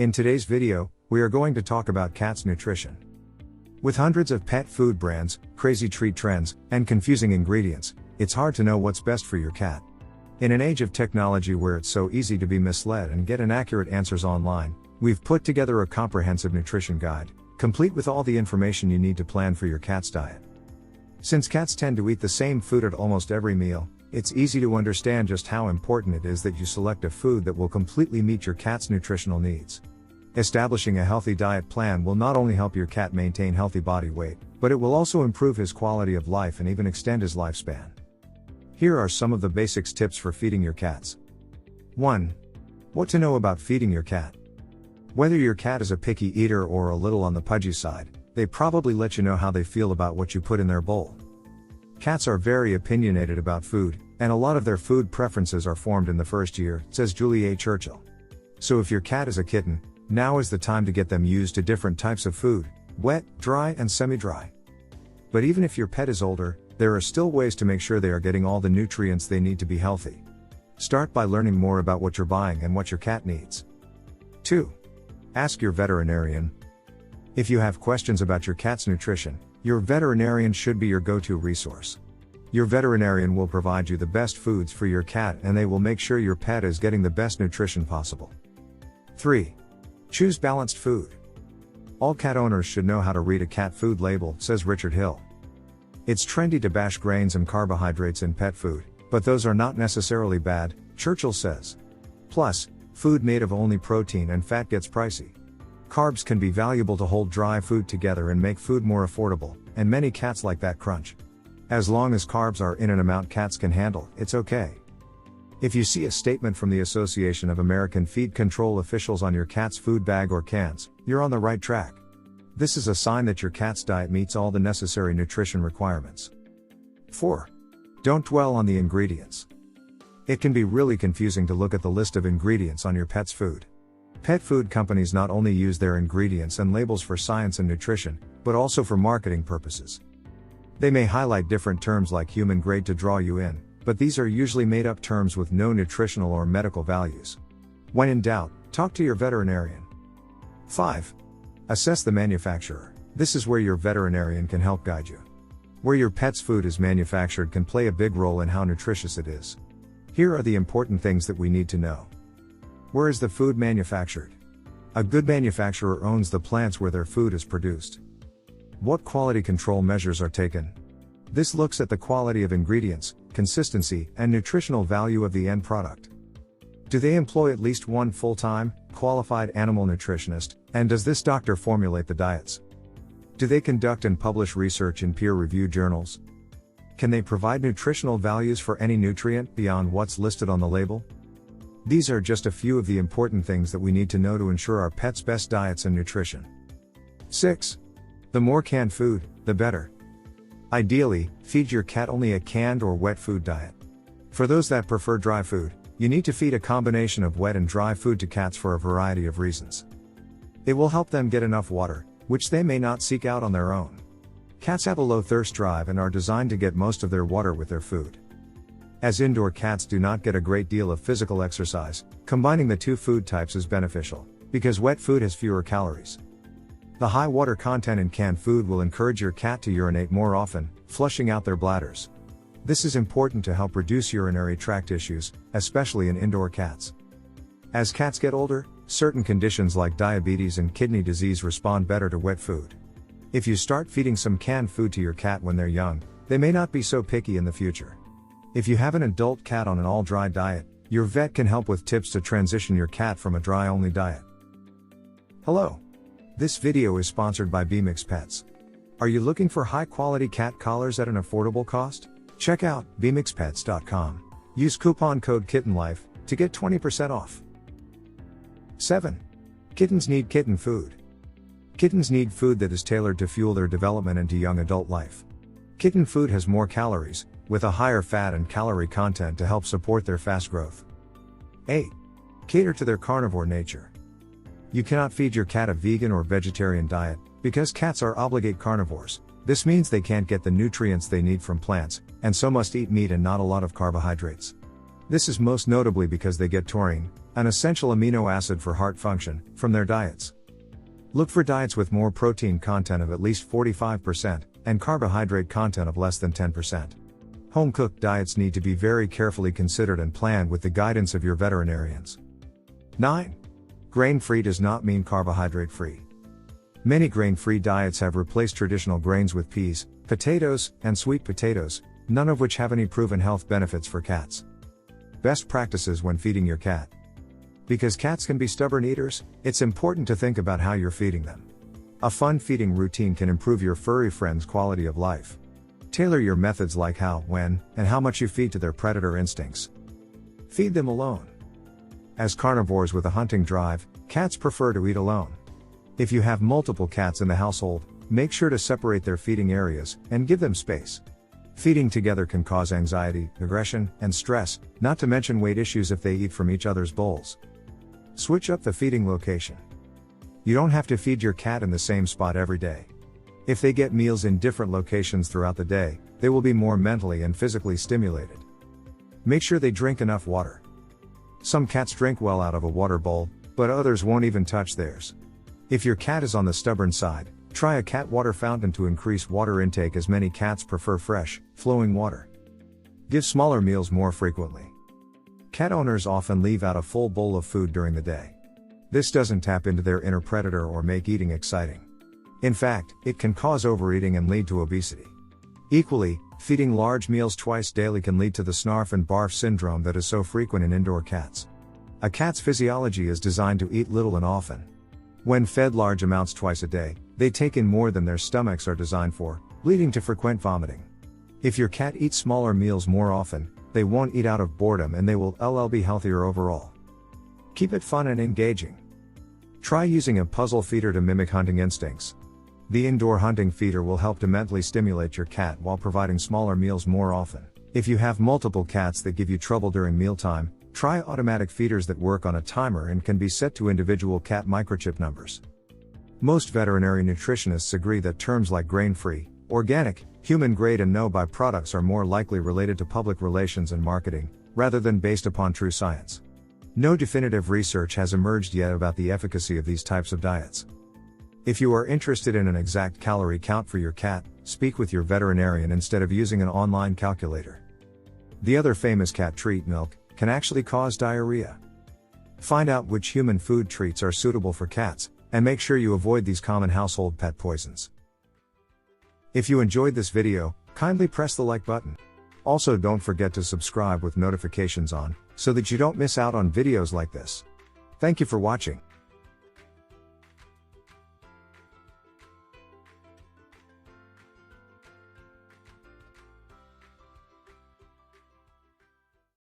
In today's video, we are going to talk about cats' nutrition. With hundreds of pet food brands, crazy treat trends, and confusing ingredients, it's hard to know what's best for your cat. In an age of technology where it's so easy to be misled and get inaccurate answers online, we've put together a comprehensive nutrition guide, complete with all the information you need to plan for your cat's diet. Since cats tend to eat the same food at almost every meal, it's easy to understand just how important it is that you select a food that will completely meet your cat's nutritional needs. Establishing a healthy diet plan will not only help your cat maintain healthy body weight, but it will also improve his quality of life and even extend his lifespan. Here are some of the basics tips for feeding your cats. 1. What to know about feeding your cat. Whether your cat is a picky eater or a little on the pudgy side, they probably let you know how they feel about what you put in their bowl. Cats are very opinionated about food, and a lot of their food preferences are formed in the first year, says Julie A. Churchill. So if your cat is a kitten, now is the time to get them used to different types of food, wet, dry, and semi-dry. But even if your pet is older, there are still ways to make sure they are getting all the nutrients they need to be healthy. Start by learning more about what you're buying and what your cat needs. 2. Ask your veterinarian. If you have questions about your cat's nutrition, your veterinarian should be your go-to resource. Your veterinarian will provide you the best foods for your cat, and they will make sure your pet is getting the best nutrition possible. 3. Choose balanced food. All cat owners should know how to read a cat food label, says Richard Hill. It's trendy to bash grains and carbohydrates in pet food, but those are not necessarily bad, Churchill says. Plus, food made of only protein and fat gets pricey. Carbs can be valuable to hold dry food together and make food more affordable, and many cats like that crunch. As long as carbs are in an amount cats can handle, it's okay. If you see a statement from the Association of American Feed Control Officials on your cat's food bag or cans, you're on the right track. This is a sign that your cat's diet meets all the necessary nutrition requirements. 4. Don't dwell on the ingredients. It can be really confusing to look at the list of ingredients on your pet's food. Pet food companies not only use their ingredients and labels for science and nutrition, but also for marketing purposes. They may highlight different terms like human grade to draw you in, but these are usually made up terms with no nutritional or medical values. When in doubt, talk to your veterinarian. 5. Assess the manufacturer. This is where your veterinarian can help guide you. Where your pet's food is manufactured can play a big role in how nutritious it is. Here are the important things that we need to know. Where is the food manufactured? A good manufacturer owns the plants where their food is produced. What quality control measures are taken? This looks at the quality of ingredients, consistency, and nutritional value of the end product. Do they employ at least one full-time, qualified animal nutritionist, and does this doctor formulate the diets? Do they conduct and publish research in peer-reviewed journals? Can they provide nutritional values for any nutrient beyond what's listed on the label? These are just a few of the important things that we need to know to ensure our pet's best diets and nutrition. 6. The more canned food, the better. Ideally, feed your cat only a canned or wet food diet. For those that prefer dry food, you need to feed a combination of wet and dry food to cats for a variety of reasons. It will help them get enough water, which they may not seek out on their own. Cats have a low thirst drive and are designed to get most of their water with their food. As indoor cats do not get a great deal of physical exercise, combining the two food types is beneficial, because wet food has fewer calories. The high water content in canned food will encourage your cat to urinate more often, flushing out their bladders. This is important to help reduce urinary tract issues, especially in indoor cats. As cats get older, certain conditions like diabetes and kidney disease respond better to wet food. If you start feeding some canned food to your cat when they're young, they may not be so picky in the future. If you have an adult cat on an all-dry diet, your vet can help with tips to transition your cat from a dry-only diet. Hello. This video is sponsored by BMix Pets. Are you looking for high-quality cat collars at an affordable cost? Check out bmixpets.com. Use coupon code KittenLife to get 20% off. 7. Kittens need kitten food. Kittens need food that is tailored to fuel their development into young adult life. Kitten food has more calories, with a higher fat and calorie content to help support their fast growth. 8. Cater to their carnivore nature. You cannot feed your cat a vegan or vegetarian diet, because cats are obligate carnivores. This means they can't get the nutrients they need from plants, and so must eat meat and not a lot of carbohydrates. This is most notably because they get taurine, an essential amino acid for heart function, from their diets. Look for diets with more protein content of at least 45% and carbohydrate content of less than 10%. Home-cooked diets need to be very carefully considered and planned with the guidance of your veterinarians. 9. Grain-free does not mean carbohydrate-free. Many grain-free diets have replaced traditional grains with peas, potatoes, and sweet potatoes, none of which have any proven health benefits for cats. Best practices when feeding your cat. Because cats can be stubborn eaters, it's important to think about how you're feeding them. A fun feeding routine can improve your furry friend's quality of life. Tailor your methods like how, when, and how much you feed to their predator instincts. Feed them alone. As carnivores with a hunting drive, cats prefer to eat alone. If you have multiple cats in the household, make sure to separate their feeding areas and give them space. Feeding together can cause anxiety, aggression, and stress, not to mention weight issues if they eat from each other's bowls. Switch up the feeding location. You don't have to feed your cat in the same spot every day. If they get meals in different locations throughout the day, they will be more mentally and physically stimulated. Make sure they drink enough water. Some cats drink well out of a water bowl, but others won't even touch theirs. If your cat is on the stubborn side, try a cat water fountain to increase water intake, as many cats prefer fresh, flowing water. Give smaller meals more frequently. Cat owners often leave out a full bowl of food during the day. This doesn't tap into their inner predator or make eating exciting. In fact, it can cause overeating and lead to obesity. Equally, feeding large meals twice daily can lead to the snarf and barf syndrome that is so frequent in indoor cats. A cat's physiology is designed to eat little and often. When fed large amounts twice a day, they take in more than their stomachs are designed for, leading to frequent vomiting. If your cat eats smaller meals more often, they won't eat out of boredom and they will be healthier overall. Keep it fun and engaging. Try using a puzzle feeder to mimic hunting instincts. The indoor hunting feeder will help to mentally stimulate your cat while providing smaller meals more often. If you have multiple cats that give you trouble during mealtime, try automatic feeders that work on a timer and can be set to individual cat microchip numbers. Most veterinary nutritionists agree that terms like grain-free, organic, human-grade and no byproducts are more likely related to public relations and marketing, rather than based upon true science. No definitive research has emerged yet about the efficacy of these types of diets. If you are interested in an exact calorie count for your cat, speak with your veterinarian instead of using an online calculator. The other famous cat treat, milk, can actually cause diarrhea. Find out which human food treats are suitable for cats, and make sure you avoid these common household pet poisons. If you enjoyed this video, kindly press the like button. Also, don't forget to subscribe with notifications on, so that you don't miss out on videos like this. Thank you for watching.